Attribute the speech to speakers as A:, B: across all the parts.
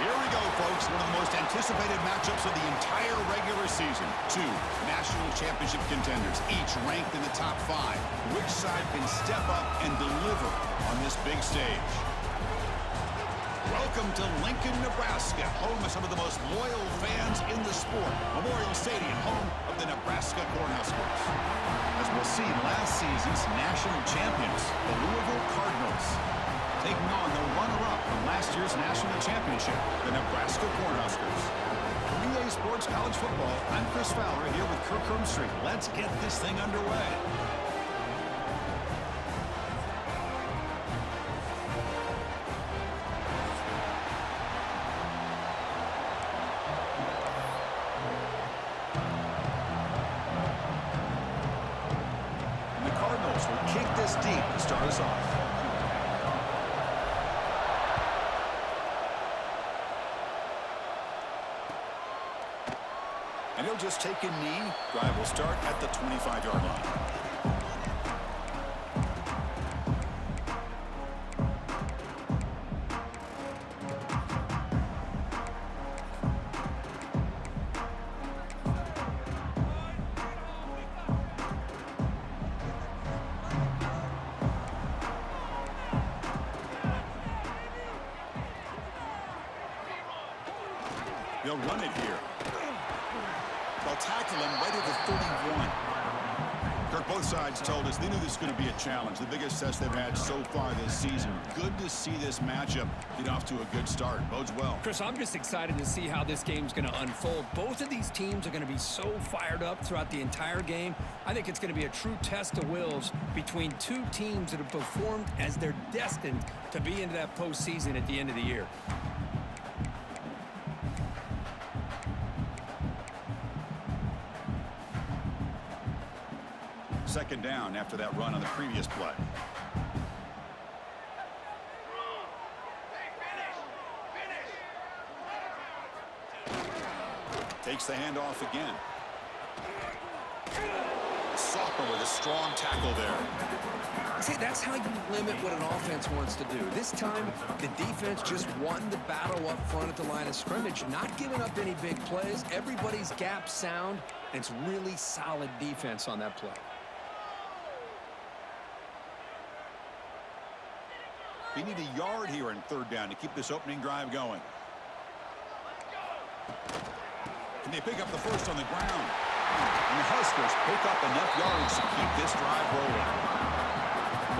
A: Here we go, folks. One of the most anticipated matchups of the entire regular season. Two national championship contenders, each ranked in the top 5. Which side can step up and deliver on this big stage? Welcome to Lincoln, Nebraska, home of some of the most loyal fans in the sport. Memorial Stadium, home of the Nebraska Cornhuskers. As we'll see, last season's national champions, the Louisville Cardinals, taking on the runner-up from last year's national championship, the Nebraska Cornhuskers. For EA Sports College Football, I'm Chris Fowler here with Kirk Herbstreit. Let's get this thing underway. And the Cardinals will kick this deep to start us off. And he'll just take a knee. Drive will start at the 25-yard line. They'll run it here. They'll tackle him right at the 31. Kirk, both sides told us they knew this was going to be a challenge. The biggest test they've had so far this season. Good to see this matchup get off to a good start. Bodes well.
B: Chris, I'm just excited to see how this game's going to unfold. Both of these teams are going to be so fired up throughout the entire game. I think it's going to be a true test of wills between two teams that have performed as they're destined to be into that postseason at the end of the year.
A: Second down after that run on the previous play. Takes the handoff again. Sophomore with a strong tackle there.
B: See, that's how you limit what an offense wants to do. This time, the defense just won the battle up front at the line of scrimmage, not giving up any big plays. Everybody's gap sound, and it's really solid defense on that play.
A: You need a yard here in third down to keep this opening drive going. Can they pick up the first on the ground? And the Huskers pick up enough yards to keep this drive rolling.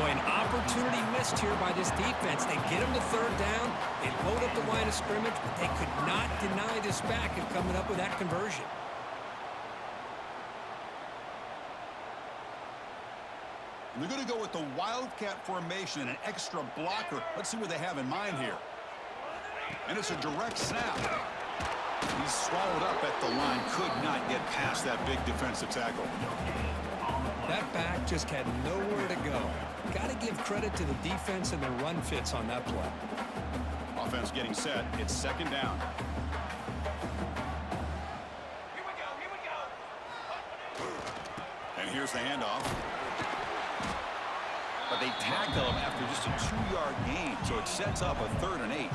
B: Boy, an opportunity missed here by this defense. They get them to third down. They load up the line of scrimmage, but they could not deny this back and coming up with that conversion.
A: They're going to go with the Wildcat formation and an extra blocker. Let's see what they have in mind here. And it's a direct snap. He's swallowed up at the line. Could not get past that big defensive tackle.
B: That back just had nowhere to go. Got to give credit to the defense and their run fits on that play.
A: Offense getting set. It's second down. And here's the handoff. But they tackle him after just a 2-yard gain, so it sets up a 3rd and 8.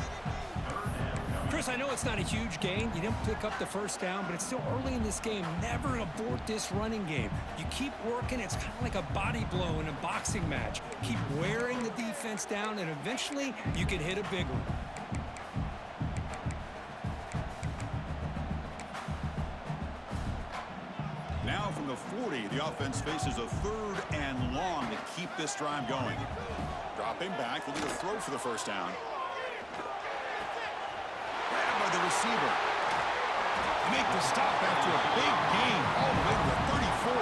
B: Chris, I know it's not a huge gain. You didn't pick up the first down, but it's still early in this game. Never abort this running game. You keep working. It's kind of like a body blow in a boxing match. Keep wearing the defense down, and eventually you can hit a big one.
A: Now from the 40, the offense faces a 3rd and long to keep this drive going. Dropping back, looking to throw for the first down. Grabbed by the receiver. Make the stop after a big gain all the way to the 34.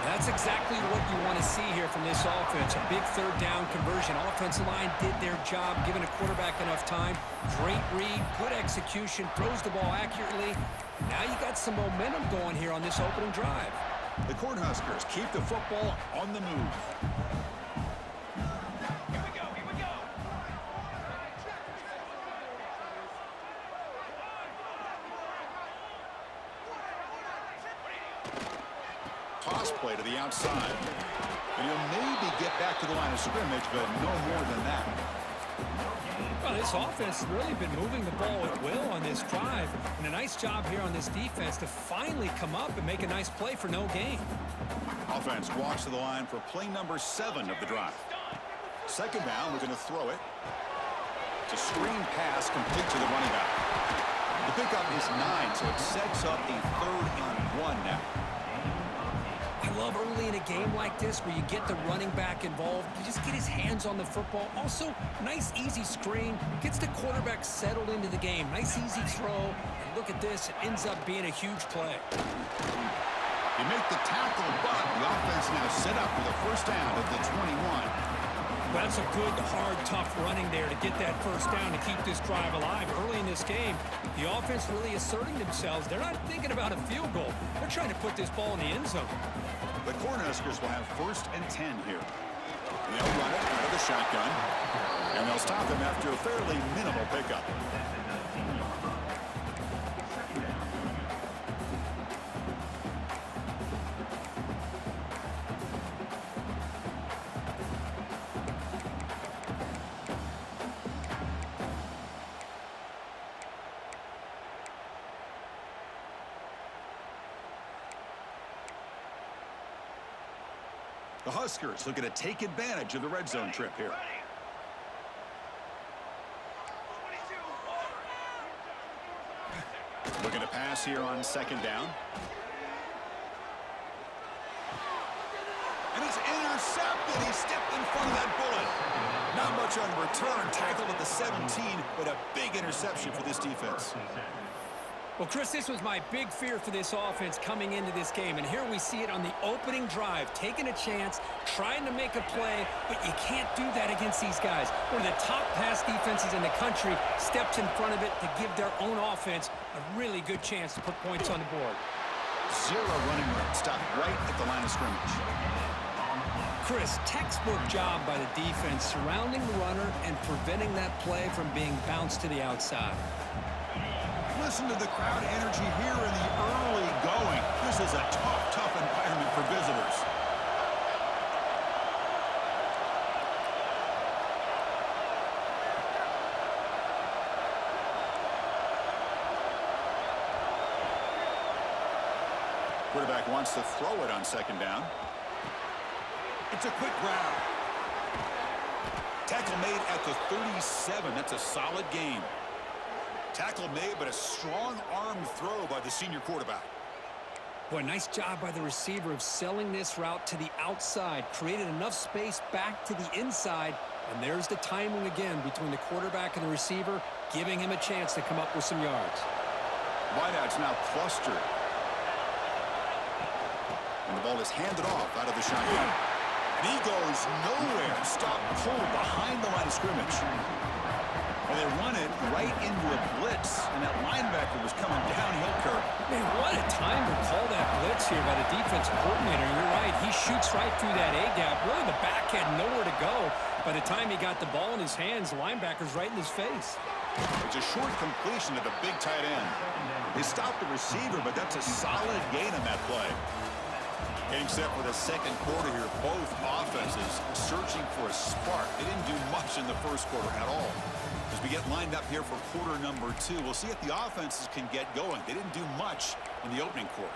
B: That's exactly what you want to see here from this offense. A big third down conversion. Offensive line did their job, giving a quarterback enough time. Great read, good execution, throws the ball accurately. Now you got some momentum going here on this opening drive.
A: The Cornhuskers keep the football on the move. Toss play to the outside. And he'll maybe get back to the line of scrimmage, but no more than that.
B: Well, This offense has really been moving the ball at will on this drive, and a nice job here on this defense to finally come up and make a nice play for no gain.
A: Offense walks to the line for play number 7 of the drive. Second down, we're going to throw it. It's a screen pass complete to the running back. The pickup is 9, so it sets up a 3rd and 1 now.
B: I love early in a game like this where you get the running back involved. You just get his hands on the football. Also, nice, easy screen. Gets the quarterback settled into the game. Nice, easy throw. And look at this. It ends up being a huge play.
A: You make the tackle, but the offense now set up with a first down at the 21.
B: Well, that's a good, hard, tough running there to get that first down to keep this drive alive. Early in this game, the offense really asserting themselves. They're not thinking about a field goal. They're trying to put this ball in the end zone.
A: The Cornhuskers will have 1st and 10 here. They'll run it out of the shotgun, and they'll stop them after a fairly minimal pickup. The Huskers looking to take advantage of the red zone trip here. Looking to pass here on 2nd down. And he's intercepted. He stepped in front of that bullet. Not much on return. Tackled at the 17, but a big interception for this defense.
B: Well, Chris, this was my big fear for this offense coming into this game. And here we see it on the opening drive, taking a chance, trying to make a play, but you can't do that against these guys. One of the top pass defenses in the country steps in front of it to give their own offense a really good chance to put points on the board.
A: 0 running room. Stopped right at the line of scrimmage.
B: Chris, textbook job by the defense surrounding the runner and preventing that play from being bounced to the outside.
A: Listen to the crowd energy here in the early going. This is a tough environment for visitors. Quarterback wants to throw it on 2nd down. It's a quick grab. Tackle made at the 37. That's a solid gain. Tackle made, but a strong arm throw by the senior quarterback.
B: Boy, nice job by the receiver of selling this route to the outside. Created enough space back to the inside. And there's the timing again between the quarterback and the receiver, giving him a chance to come up with some yards.
A: Wideout's now clustered. And the ball is handed off out of the shotgun. And he goes nowhere. Stop pulled behind the line of scrimmage. And they run it right into a blitz, and that linebacker was coming downhill curve.
B: Man, what a time to call that blitz here by the defensive coordinator. You're right, he shoots right through that A-gap. Really, the back had nowhere to go. By the time he got the ball in his hands, the linebacker's right in his face.
A: It's a short completion to the big tight end. They stopped the receiver, but that's a solid gain on that play. Getting set for the 2nd quarter here. Both offenses searching for a spark. They didn't do much in the 1st quarter at all. As we get lined up here for quarter number 2, we'll see if the offenses can get going. They didn't do much in the opening quarter.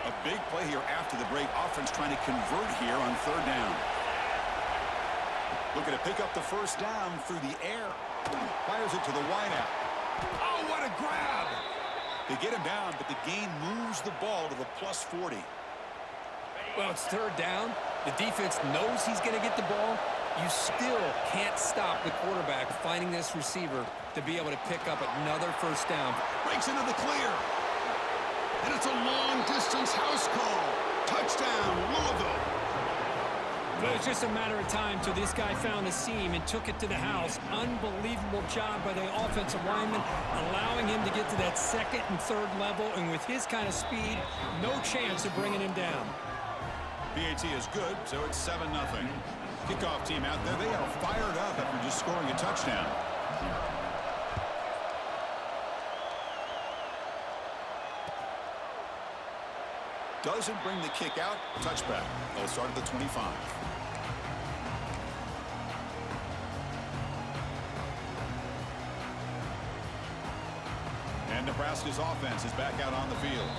A: A big play here after the break. Offense trying to convert here on 3rd down. Looking to pick up the first down through the air. Fires it to the wideout. Oh, what a grab! They get him down, but the gain moves the ball to the +40.
B: Well, it's 3rd down. The defense knows he's going to get the ball. You still can't stop the quarterback finding this receiver to be able to pick up another first down.
A: Breaks into the clear. And it's a long-distance house call. Touchdown, Louisville.
B: But it was just a matter of time till this guy found a seam and took it to the house. Unbelievable job by the offensive lineman, allowing him to get to that 2nd and 3rd level. And with his kind of speed, no chance of bringing him down.
A: PAT is good, so it's 7-0. Kickoff team out there, they are fired up after just scoring a touchdown. Doesn't bring the kick out. Touchback. They'll start at the 25. And Nebraska's offense is back out on the field.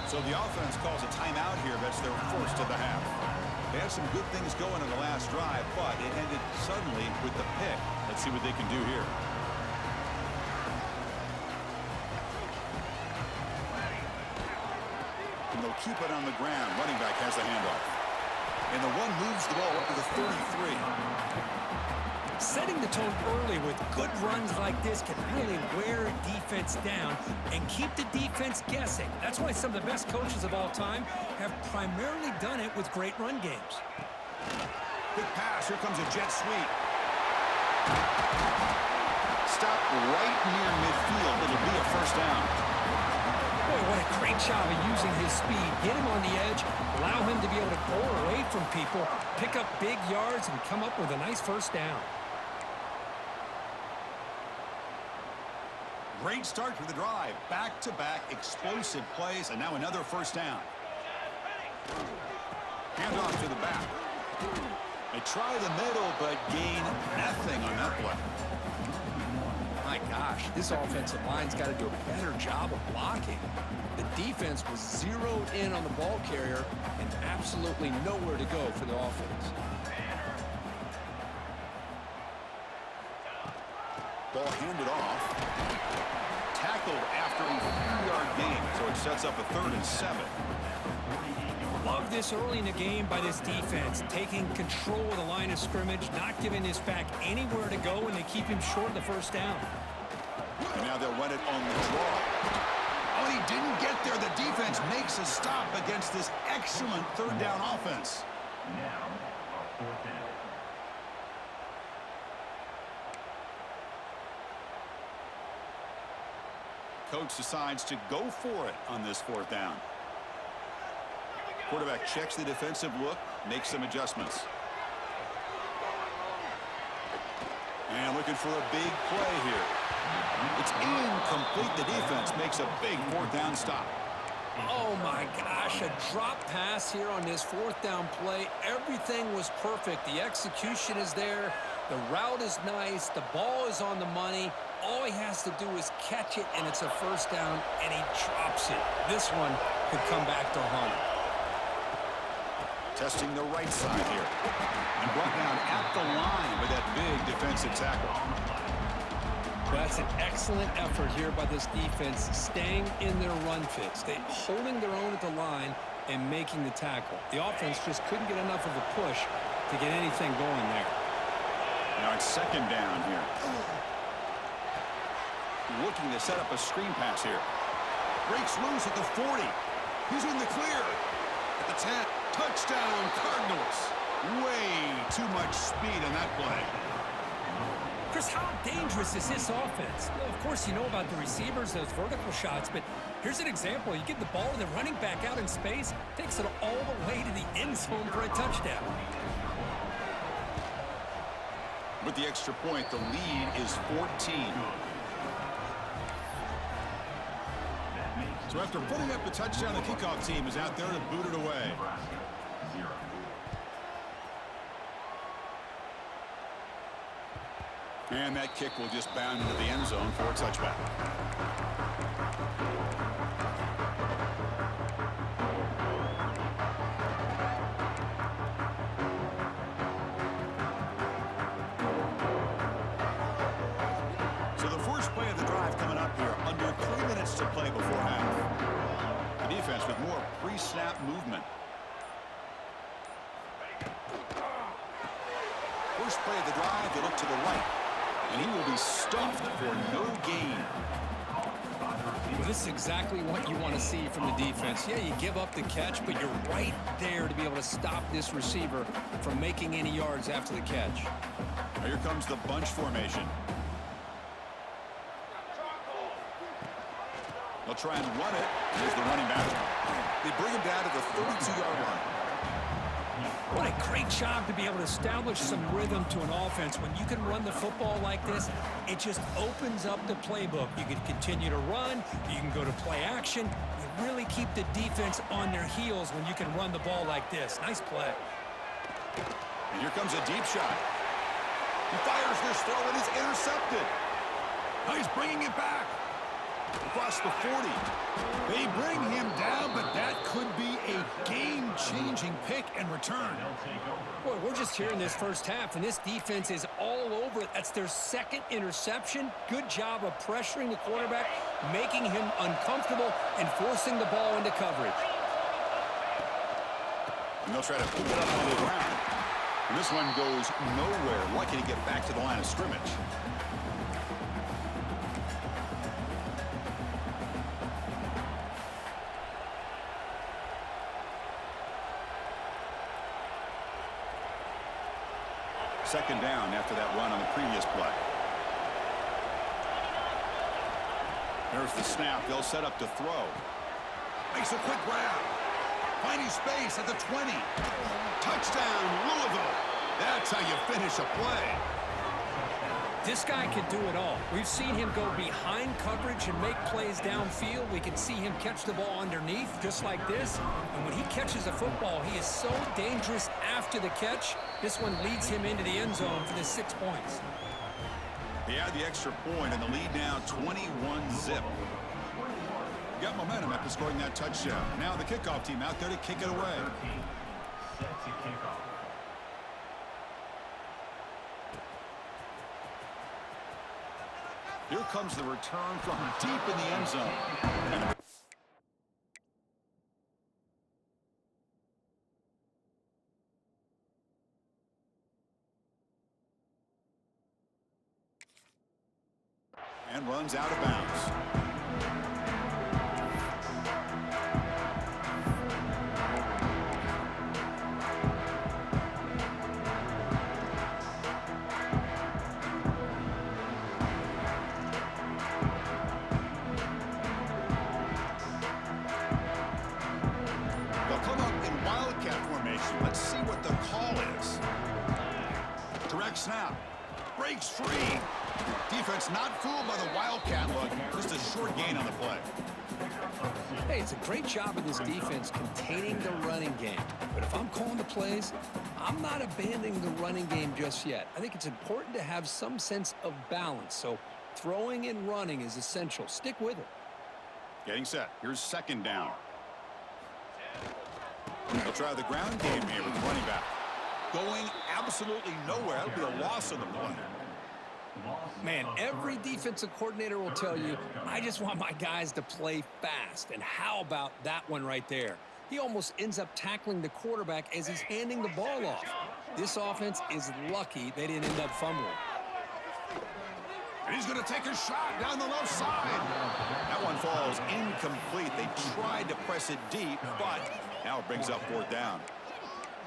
A: So the offense calls a timeout here. That's their first of the half. They had some good things going in the last drive, but it ended suddenly with the pick. Let's see what they can do here. And they'll keep it on the ground. Running back has the handoff. And the one moves the ball up to the 33.
B: Setting the tone early with good runs like this can really wear a defense down and keep the defense guessing. That's why some of the best coaches of all time have primarily done it with great run games.
A: Big pass. Here comes a jet sweep. Stop right near midfield. It'll be a first down.
B: Boy, what a great job of using his speed. Get him on the edge, allow him to be able to go away from people, pick up big yards, and come up with a nice first down.
A: Great start to the drive. Back-to-back explosive plays, and now another first down. Handoff to the back. They try the middle, but gain nothing on that play.
B: My gosh, this offensive line's got to do a better job of blocking. The defense was zeroed in on the ball carrier and absolutely nowhere to go for the offense.
A: Ball handed off. Tackled after a 3-yard gain, so it sets up a 3rd and 7.
B: Love this early in the game by this defense, taking control of the line of scrimmage, not giving this back anywhere to go, and they keep him short of the first down.
A: And now they'll run it on the draw. Oh, he didn't get there. The defense makes a stop against this excellent 3rd down offense. Coach decides to go for it on this 4th down. Quarterback checks the defensive look, makes some adjustments. And looking for a big play here. It's incomplete. The defense makes a big 4th down stop.
B: Oh my gosh, a drop pass here on this 4th down play. Everything was perfect. The execution is there. The route is nice. The ball is on the money. All he has to do is catch it, and it's a first down, and he drops it. This one could come back to haunt him.
A: Testing the right side here. And brought down at the line with that big defensive tackle.
B: That's an excellent effort here by this defense, staying in their run fits. They're holding their own at the line and making the tackle. The offense just couldn't get enough of a push to get anything going there.
A: Now it's 2nd down here. Looking to set up a screen pass here. Breaks loose at the 40. He's in the clear. At the 10. Touchdown, Cardinals. Way too much speed on that play.
B: Chris, how dangerous is this offense? Well, of course, you know about the receivers, those vertical shots, but here's an example. You get the ball and the running back out in space, takes it all the way to the end zone for a touchdown.
A: With the extra point, the lead is 14. So after putting up the touchdown, the kickoff team is out there to boot it away. And that kick will just bound into the end zone for a touchback. So the first play of the drive coming up here, under 3 minutes to play before half. The defense with more pre-snap movement. First play of the drive, they look to the right. And he will be stuffed for no gain.
B: Well, this is exactly what you want to see from the defense. Yeah, you give up the catch, but you're right there to be able to stop this receiver from making any yards after the catch.
A: Now here comes the bunch formation. They'll try and run it. Here's the running back. They bring him down to the 32-yard line.
B: What a great job to be able to establish some rhythm to an offense. When you can run the football like this, it just opens up the playbook. You can continue to run. You can go to play action. You really keep the defense on their heels when you can run the ball like this. Nice play.
A: And here comes a deep shot. He fires this throw and is intercepted. Now he's bringing it back. Across the 40. They bring him down, but that could be a game-changing pick and return.
B: Boy, we're just here in this first half, and this defense is all over it. That's their second interception. Good job of pressuring the quarterback, making him uncomfortable, and forcing the ball into coverage.
A: And they'll try to pick it up on the ground. And this one goes nowhere. Lucky to get back to the line of scrimmage. Second down after that run on the previous play. There's the snap. They'll set up to throw. Makes a quick grab. Finding space at the 20. Touchdown, Louisville. That's how you finish a play.
B: This guy can do it all. We've seen him go behind coverage and make plays downfield. We can see him catch the ball underneath just like this. And when he catches a football, he is so dangerous after the catch. This one leads him into the end zone for the 6 points.
A: They add the extra point and the lead now 21-zip. Got momentum after scoring that touchdown. Now the kickoff team out there to kick it away. Here comes the return from deep in the end zone. And runs out of bounds. Let's see what the call is. Direct snap. Breaks free. Defense not fooled by the Wildcat look. Just a short gain on the play.
B: Hey, it's a great job of this defense containing the running game. But if I'm calling the plays, I'm not abandoning the running game just yet. I think it's important to have some sense of balance. So throwing and running is essential. Stick with it.
A: Getting set. Here's second down. They'll try the ground game here with the running back. Going absolutely nowhere. That'll be a loss of the play.
B: Man, every defensive coordinator will tell you, I just want my guys to play fast. And how about that one right there? He almost ends up tackling the quarterback as he's handing the ball off. This offense is lucky they didn't end up fumbling.
A: And he's going to take a shot down the left side. That one falls incomplete. They tried to press it deep, but now it brings up fourth down.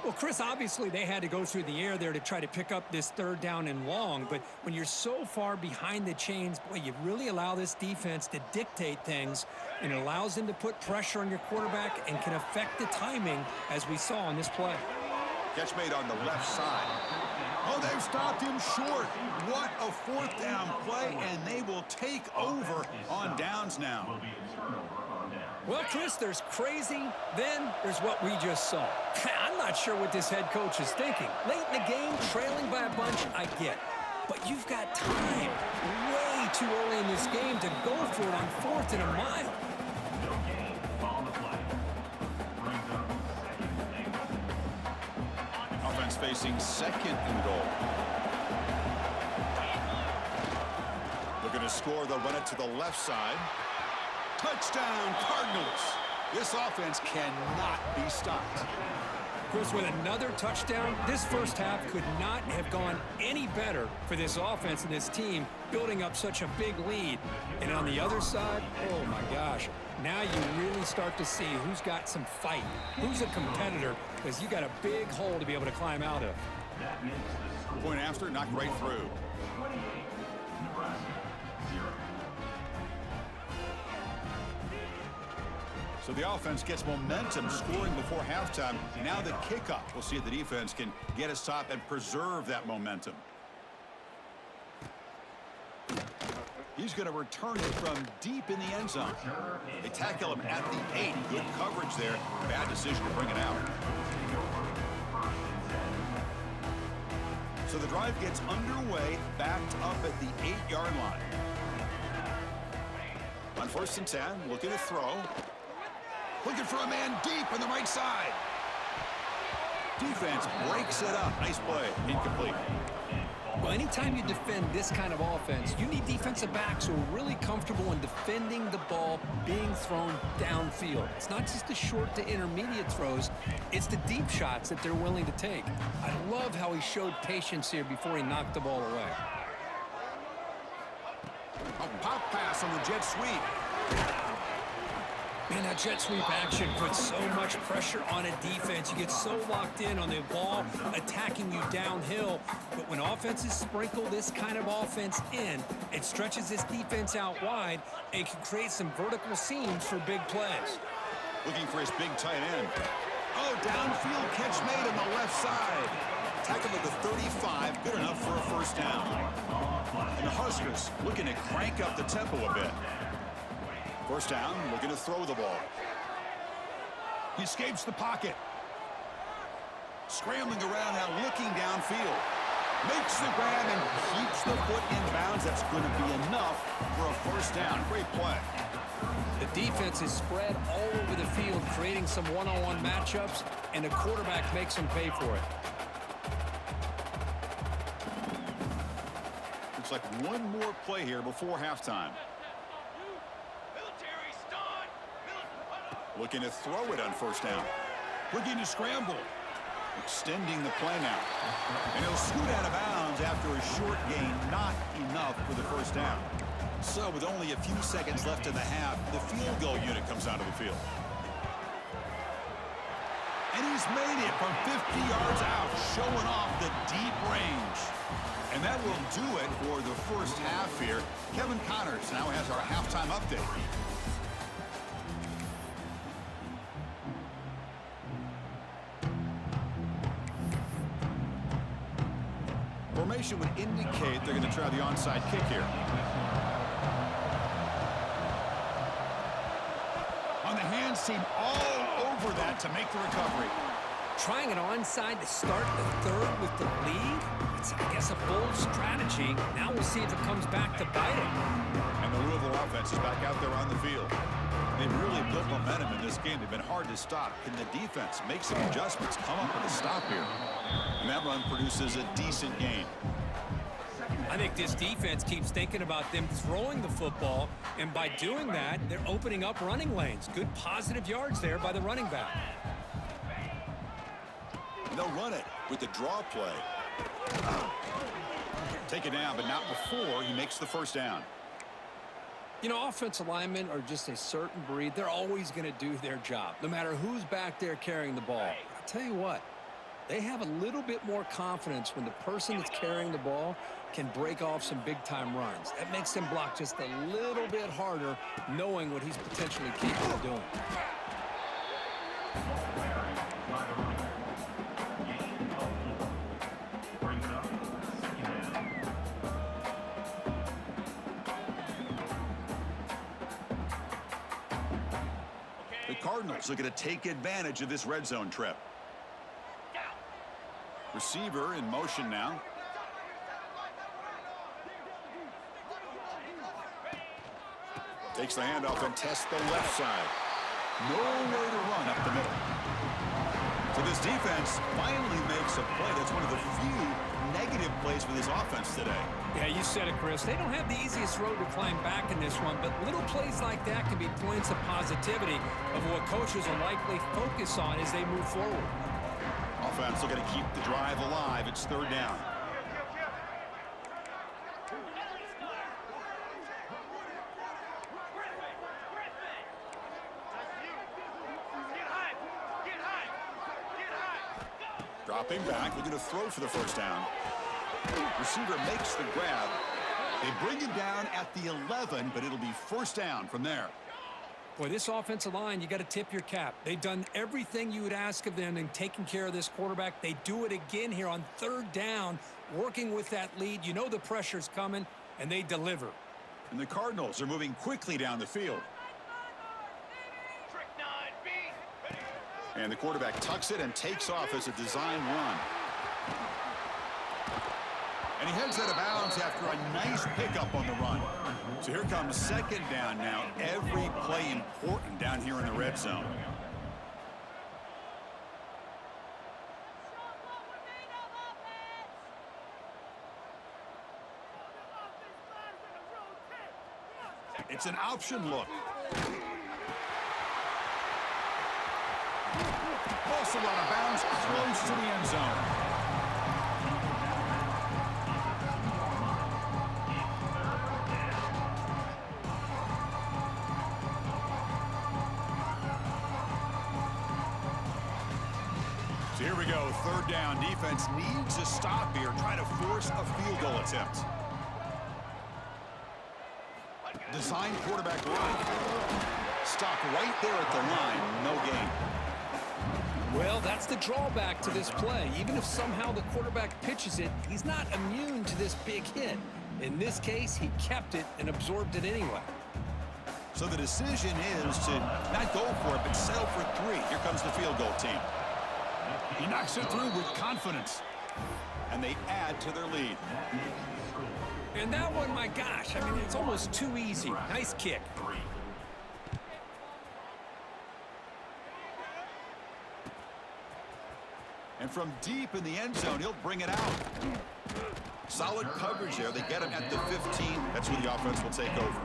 B: Well, Chris, obviously they had to go through the air there to try to pick up this third down and long, but when you're so far behind the chains, boy, you really allow this defense to dictate things, and it allows them to put pressure on your quarterback and can affect the timing, as we saw on this play.
A: Catch made on the left side. Oh, they've stopped him short. What a fourth down play, and they will take over on downs now.
B: Well, Chris, there's crazy, then there's what we just saw. I'm not sure what this head coach is thinking. Late in the game, trailing by a bunch, I get. But you've got time, way too early in this game, to go for it on fourth and a mile.
A: Offense facing second and goal. Looking to score, they'll run it to the left side. Touchdown, Cardinals. This offense cannot be stopped.
B: Chris, with another touchdown, this first half could not have gone any better for this offense and this team, building up such a big lead. And on the other side, oh my gosh, now you really start to see who's got some fight, who's a competitor, because you got a big hole to be able to climb out of.
A: Point after, knocked right through. So the offense gets momentum scoring before halftime. Now the kickoff. We'll see if the defense can get a stop and preserve that momentum. He's going to return it from deep in the end zone. They tackle him at the 8. Good coverage there. Bad decision to bring it out. So the drive gets underway, backed up at the 8-yard line. On 1st and 10, looking to throw. Looking for a man deep on the right side. Defense breaks it up. Nice play. Incomplete.
B: Well, anytime you defend this kind of offense, you need defensive backs who are really comfortable in defending the ball being thrown downfield. It's not just the short to intermediate throws, it's the deep shots that they're willing to take. I love how he showed patience here before he knocked the ball away.
A: A pop pass on the jet sweep.
B: Man, that jet sweep action puts so much pressure on a defense. You get so locked in on the ball attacking you downhill. But when offenses sprinkle this kind of offense in, it stretches this defense out wide and can create some vertical seams for big plays.
A: Looking for his big tight end. Oh, downfield catch made on the left side. Tackle at the 35, good enough for a first down. And the Huskers looking to crank up the tempo a bit. First down, looking to throw the ball. He escapes the pocket. Scrambling around now, looking downfield. Makes the grab and keeps the foot in bounds. That's going to be enough for a first down. Great play.
B: The defense is spread all over the field, creating some one-on-one matchups, and the quarterback makes them pay for it.
A: Looks like one more play here before halftime. Looking to throw it on first down. Looking to scramble. Extending the play now. And he'll scoot out of bounds after a short gain. Not enough for the first down. So with only a few seconds left in the half, the field goal unit comes out of the field. And he's made it from 50 yards out, showing off the deep range. And that will do it for the first half here. Kevin Connors now has our halftime update. Formation would indicate they're going to try the onside kick here. On the hands team all over that to make the recovery.
B: Trying an onside to start the third with the lead? It's, I guess, a bold strategy. Now we'll see if it comes back to bite him.
A: And the Louisville offense is back out there on the field. They've really built momentum in this game. They've been hard to stop. Can the defense make some adjustments, come up with a stop here? And that run produces a decent gain.
B: I think this defense keeps thinking about them throwing the football, and by doing that, they're opening up running lanes. Good positive yards there by the running back.
A: And they'll run it with the draw play. Take it down, but not before he makes the first down.
B: You know, offensive linemen are just a certain breed. They're always going to do their job, no matter who's back there carrying the ball. I'll tell you what, they have a little bit more confidence when the person that's carrying the ball can break off some big-time runs. That makes them block just a little bit harder, knowing what he's potentially capable of doing.
A: The Cardinals are going to take advantage of this red zone trip. Receiver in motion now. Takes the handoff and tests the left side. Nowhere to run up the middle. So this defense finally makes a play. That's one of the few negative plays for this offense today.
B: Yeah, you said it, Chris. They don't have the easiest road to climb back in this one, but little plays like that can be points of positivity of what coaches will likely focus on as they move forward.
A: Offense looking to keep the drive alive. It's third down. Dropping back, looking to throw for the first down. Receiver makes the grab. They bring him down at the 11, but it'll be first down from there.
B: Boy, this offensive line, you got to tip your cap. They've done everything you would ask of them in taking care of this quarterback. They do it again here on third down, working with that lead. You know the pressure's coming, and they deliver.
A: And the Cardinals are moving quickly down the field. And the quarterback tucks it and takes off as a design run. And he heads out of bounds after a nice pickup on the run. So here comes second down now. Every play important down here in the red zone. It's an option look. Also out of bounds, close to the end zone. So here we go, third down. Defense needs a stop here, try to force a field goal attempt. Design quarterback run. Stop right there at the line, no gain.
B: Well, that's the drawback to this play. Even if somehow the quarterback pitches it, he's not immune to this big hit. In this case, he kept it and absorbed it anyway.
A: So the decision is to not go for it, but settle for 3. Here comes the field goal team. He knocks it through with confidence. And they add to their lead.
B: And that one, my gosh, I mean, it's almost too easy. Nice kick.
A: And from deep in the end zone, he'll bring it out. Solid coverage there. They get him at the 15. That's where the offense will take over.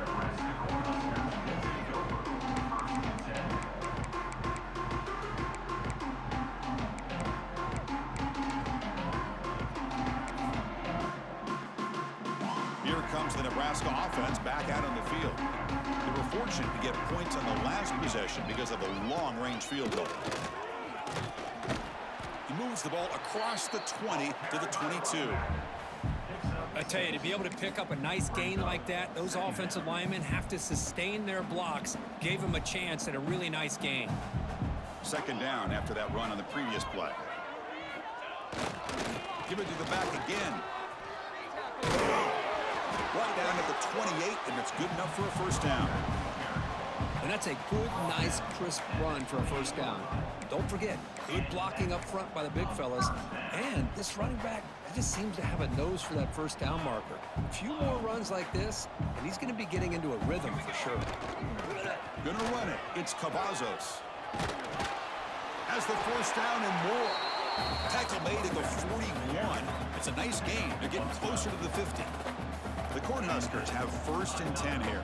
A: Here comes the Nebraska offense back out on the field. They were fortunate to get points on the last possession because of a long-range field goal. He moves the ball across the 20 to the 22.
B: I tell you, to be able to pick up a nice gain like that, those offensive linemen have to sustain their blocks. Gave him a chance at a really nice gain.
A: Second down after that run on the previous play. Give it to the back again. Right down at the 28, and it's good enough for a first down.
B: And that's a good, nice, crisp run for a first down. Don't forget, good blocking up front by the big fellas. And this running back, he just seems to have a nose for that first down marker. A few more runs like this, and he's going to be getting into a rhythm for sure.
A: Gonna run it. It's Cavazos. Has the first down and more. Tackle made at the 41. It's a nice gain. They're getting closer to the 50. The Cornhuskers have first and 10 here.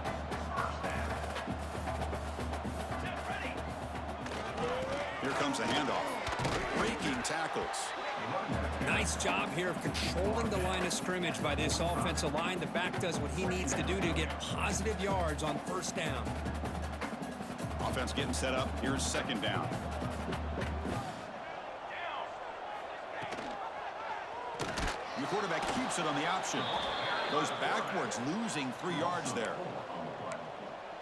A: Here comes a handoff. Breaking tackles.
B: Nice job here of controlling the line of scrimmage by this offensive line. The back does what he needs to do to get positive yards on first down.
A: Offense getting set up. Here's second down. And the quarterback keeps it on the option. Goes backwards, losing 3 yards there.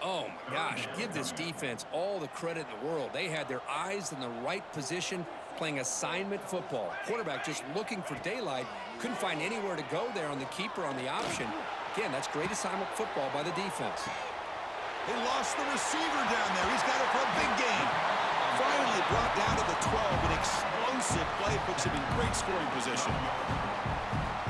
B: Oh, my gosh. Give this defense all the credit in the world. They had their eyes in the right position, playing assignment football. Quarterback just looking for daylight. Couldn't find anywhere to go there on the keeper on the option. Again, that's great assignment football by the defense.
A: They lost the receiver down there. He's got it for a big gain. Finally brought down to the 12. An explosive play puts him in great scoring position.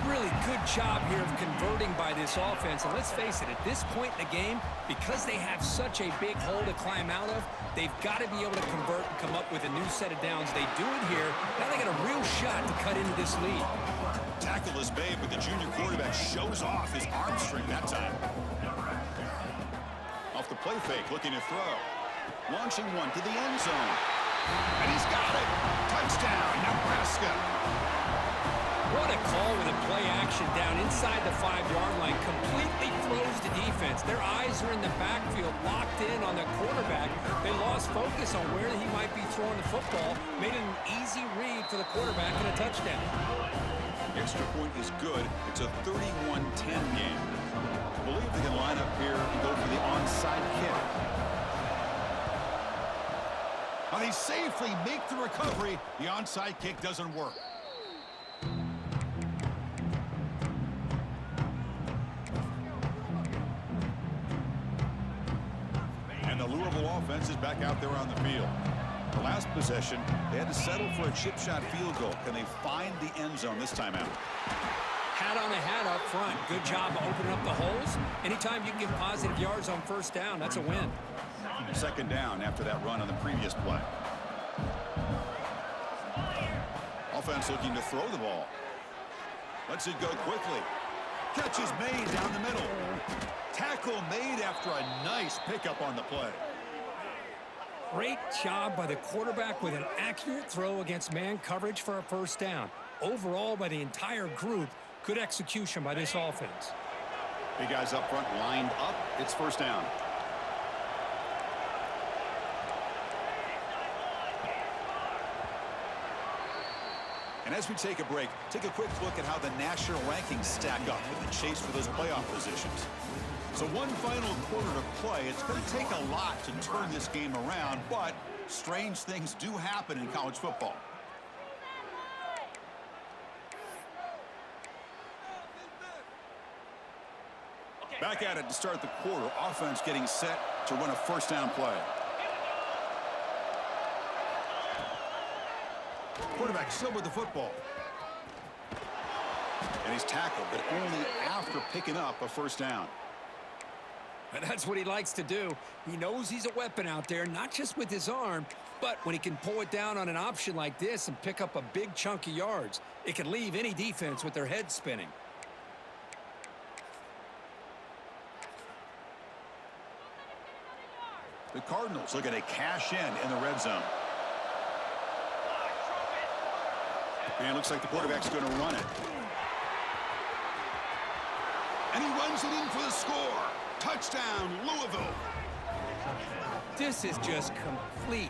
B: Really good job here of converting by this offense. And let's face it, at this point in the game, because they have such a big hole to climb out of, they've got to be able to convert and come up with a new set of downs. They do it here. Now they got a real shot to cut into this lead.
A: Tackle is made, but the junior quarterback shows off his arm strength that time. Off the play fake, looking to throw. Launching one to the end zone. And he's got it. Touchdown, Nebraska.
B: What a call with a play action down inside the 5-yard line. Completely throws the defense. Their eyes are in the backfield, locked in on the quarterback. They lost focus on where he might be throwing the football. Made it an easy read for the quarterback and a touchdown.
A: Extra point is good. It's a 31-10 game. I believe they can line up here and go for the onside kick. Well, they safely make the recovery. The onside kick doesn't work. And the Louisville offense is back out there on the field. The last possession, they had to settle for a chip shot field goal. Can they find the end zone this time out?
B: Hat on a hat up front. Good job opening up the holes. Anytime you can get positive yards on first down, that's a win.
A: Second down after that run on the previous play. Offense looking to throw the ball. Lets it go quickly. Catch is made down the middle. Tackle made after a nice pickup on the play.
B: Great job by the quarterback with an accurate throw against man coverage for a first down. Overall, by the entire group, good execution by this offense.
A: Big guys up front lined up. It's first down. And as we take a break, take a quick look at how the national rankings stack up in the chase for those playoff positions. So one final quarter to play. It's going to take a lot to turn this game around, but strange things do happen in college football. Back at it to start the quarter. Offense getting set to run a first down play. Quarterback still with the football. And he's tackled, but only after picking up a first down.
B: And that's what he likes to do. He knows he's a weapon out there, not just with his arm, but when he can pull it down on an option like this and pick up a big chunk of yards, it can leave any defense with their head spinning.
A: The Cardinals looking to cash in the red zone. And it looks like the quarterback's going to run it. And he runs it in for the score. Touchdown, Louisville.
B: This is just complete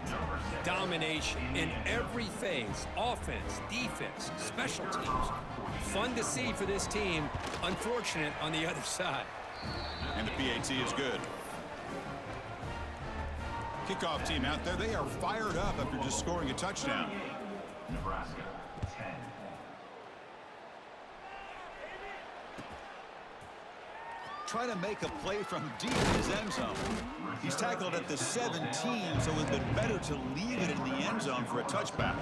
B: domination in every phase. Offense, defense, special teams. Fun to see for this team. Unfortunate on the other side.
A: And the PAT is good. Kickoff team out there. They are fired up after just scoring a touchdown.
C: Nebraska, 10.
A: Trying to make a play from deep in his end zone. He's tackled at the 17, so it would have been better to leave it in the end zone for a touchback.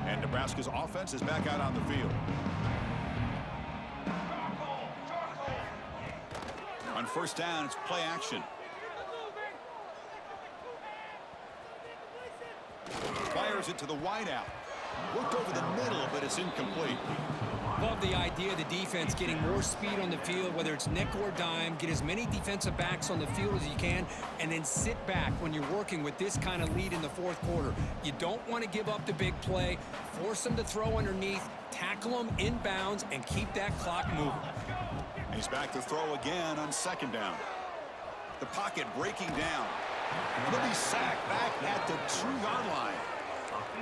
A: And Nebraska's offense is back out on the field. On first down, it's play action. Fires it to the wideout. Worked over the middle, but it's incomplete.
B: Love the idea of the defense getting more speed on the field, whether it's nickel or dime. Get as many defensive backs on the field as you can, and then sit back when you're working with this kind of lead in the fourth quarter. You don't want to give up the big play. Force them to throw underneath, tackle them inbounds, and keep that clock moving.
A: He's back to throw again on second down. The pocket breaking down. And he'll be sacked back at the 2-yard line.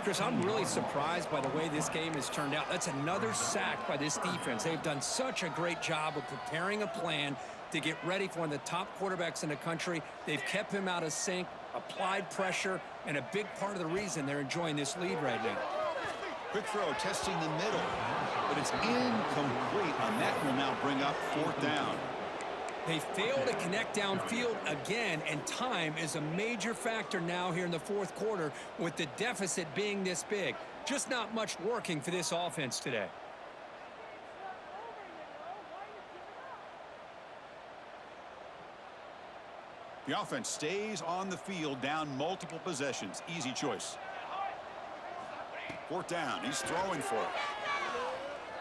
B: Chris, I'm really surprised by the way this game has turned out. That's another sack by this defense. They've done such a great job of preparing a plan to get ready for one of the top quarterbacks in the country. They've kept him out of sync, applied pressure, and a big part of the reason they're enjoying this lead right now.
A: Quick throw testing the middle, but it's incomplete, and that will now bring up fourth down.
B: They fail to connect downfield again, and time is a major factor now here in the fourth quarter with the deficit being this big. Just not much working for this offense today.
A: The offense stays on the field down multiple possessions. Easy choice. Fourth down. He's throwing for it.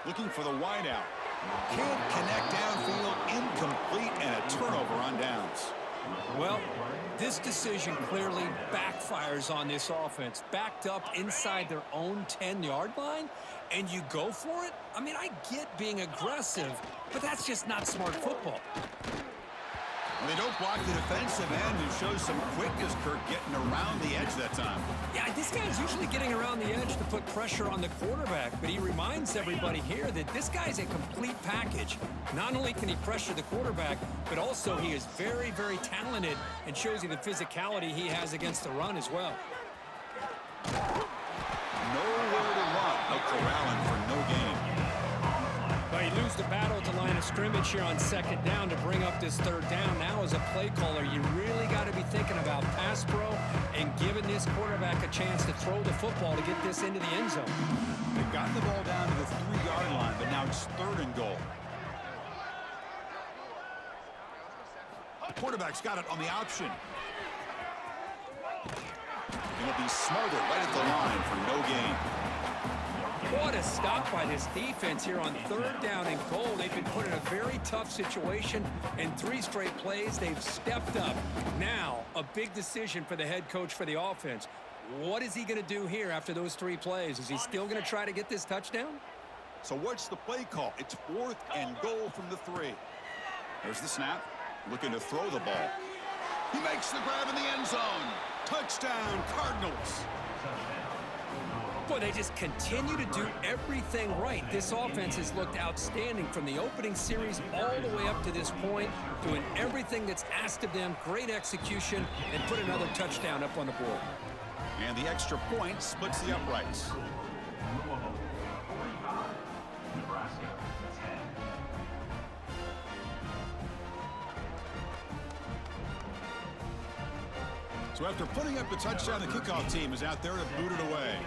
A: Looking for the wideout. Can't connect downfield, incomplete, and a turnover on downs.
B: Well, this decision clearly backfires on this offense. Backed up inside their own 10-yard line, and you go for it? I mean, I get being aggressive, but that's just not smart football.
A: They don't block the defensive end, who shows some quickness, Kirk, getting around the edge that time.
B: Yeah, this guy's usually getting around the edge to put pressure on the quarterback, but he reminds everybody here that this guy's a complete package. Not only can he pressure the quarterback, but also he is very, very talented and shows you the physicality he has against the run as well.
A: Nowhere to run. They'll corral him for no gain.
B: Well, you lose the battle at the line of scrimmage here on second down to bring up this third down. Now, as a play caller, you really got to be thinking about pass pro and giving this quarterback a chance to throw the football to get this into the end zone.
A: They've gotten the ball down to the 3-yard line, but now it's 3rd and goal. Quarterback's got it on the option. And he'll be smothered right at the line for no gain.
B: What a stop by this defense here on 3rd down and goal. They've been put in a very tough situation. In 3 straight plays, they've stepped up. Now, a big decision for the head coach for the offense. What is he going to do here after those 3 plays? Is he still going to try to get this touchdown?
A: So what's the play call? It's 4th and goal from the 3. There's the snap. Looking to throw the ball. He makes the grab in the end zone. Touchdown, Cardinals.
B: Boy, they just continue to do everything right. This offense has looked outstanding from the opening series all the way up to this point, doing everything that's asked of them, great execution, and put another touchdown up on the board.
A: And the extra point splits the uprights.
C: Nebraska 10.
A: So after putting up the touchdown, the kickoff team is out there to boot it away.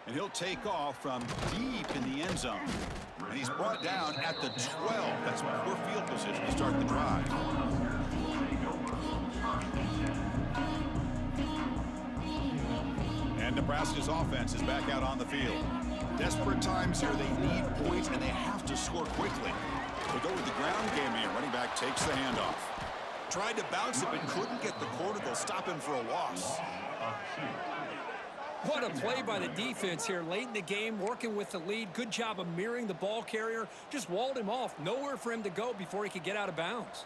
A: And he'll take off from deep in the end zone. And he's brought down at the 12. That's poor field position to start the drive. And Nebraska's offense is back out on the field. Desperate times here. They need points, and they have to score quickly. They go with the ground game here. Running back takes the handoff. Tried to bounce it, but couldn't get the quarter. They'll stop him for a loss.
B: What a play by the defense here late in the game, working with the lead. Good job of mirroring the ball carrier. Just walled him off. Nowhere for him to go before he could get out of bounds.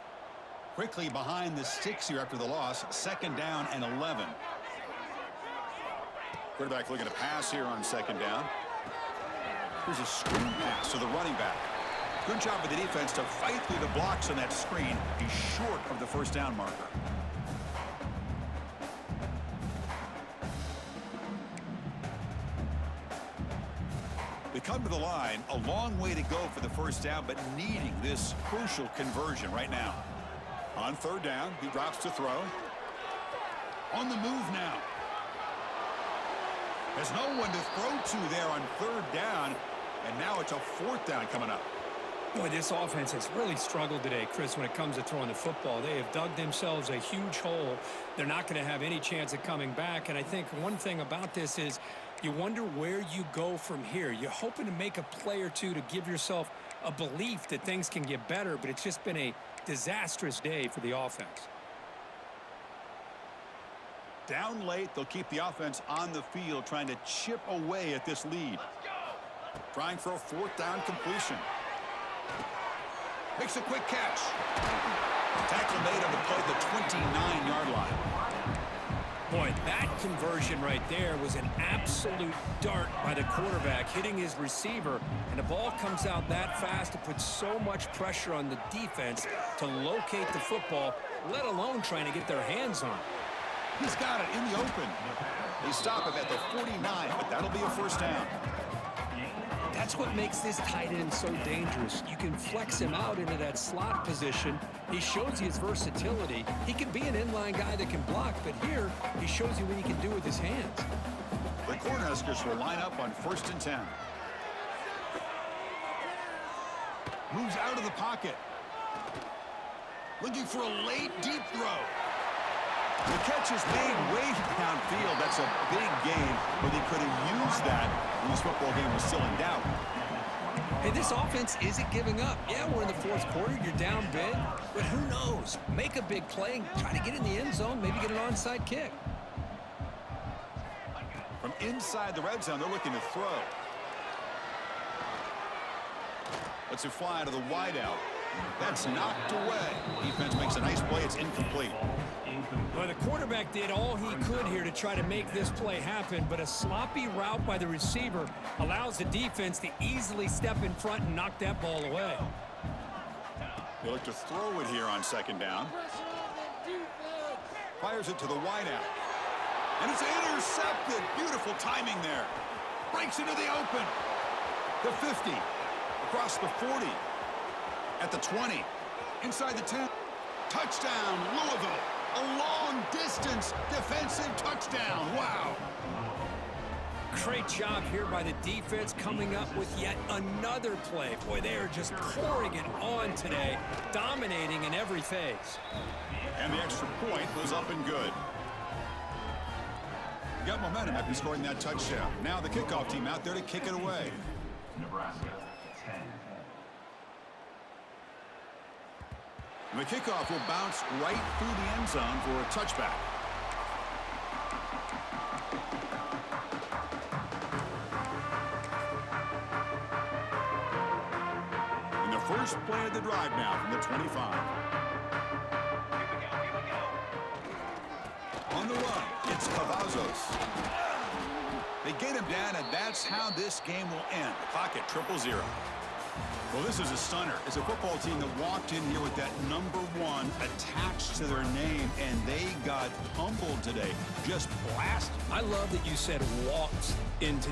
A: Quickly behind the sticks here after the loss. 2nd down and 11. Quarterback looking to pass here on 2nd down. Here's a screen pass to the running back. Good job of the defense to fight through the blocks on that screen. He's short of the 1st down marker. They come to the line, a long way to go for the 1st down, but needing this crucial conversion right now. On 3rd down, he drops to throw. On the move now. There's no one to throw to there on 3rd down, and now it's a 4th down coming up.
B: Boy, this offense has really struggled today, Chris, when it comes to throwing the football. They have dug themselves a huge hole. They're not going to have any chance of coming back, and I think one thing about this is you wonder where you go from here. You're hoping to make a play or two to give yourself a belief that things can get better, but it's just been a disastrous day for the offense.
A: Down late, they'll keep the offense on the field trying to chip away at this lead. Trying for a 4th down completion. Makes a quick catch. Tackle made on the play at the 29-yard line.
B: Boy, that conversion right there was an absolute dart by the quarterback, hitting his receiver, and the ball comes out that fast to put so much pressure on the defense to locate the football, let alone trying to get their hands on it.
A: He's got it in the open. They stop him at the 49, but that'll be a 1st down.
B: That's what makes this tight end so dangerous. You can flex him out into that slot position. He shows you his versatility. He can be an inline guy that can block, but here he shows you what he can do with his hands.
A: The Cornhuskers will line up on 1st and 10. Moves out of the pocket. Looking for a late deep throw. The catch is made way downfield. That's a big gain, but they could have used that when this football game was still in doubt.
B: Hey, this offense isn't giving up. Yeah, we're in the 4th quarter. You're down big, but who knows? Make a big play, try to get in the end zone, maybe get an onside kick.
A: From inside the red zone, they're looking to throw. Let's it fly to the wideout. That's knocked away. Defense makes a nice play. It's incomplete.
B: Well, the quarterback did all he could here to try to make this play happen, but a sloppy route by the receiver allows the defense to easily step in front and knock that ball away.
A: They look to throw it here on second down. Fires it to the wideout. And it's intercepted. Beautiful timing there. Breaks into the open. The 50. Across the 40. At the 20. Inside the 10. Touchdown, Louisville. A long distance defensive touchdown. Wow.
B: Great job here by the defense coming up with yet another play. Boy, they are just pouring it on today, dominating in every phase.
A: And the extra point was up and good. Got momentum after scoring that touchdown. Now the kickoff team out there to kick it away.
C: Nebraska, 10.
A: And the kickoff will bounce right through the end zone for a touchback. And the first play of the drive now from the 25. On the run, it's Cavazos. They get him down, and that's how this game will end. The clock at 0-0. Well, this is a stunner. It's a football team that walked in here with that number 1 attached to their name, and they got humbled today. Just blasted.
B: I love that you said walked into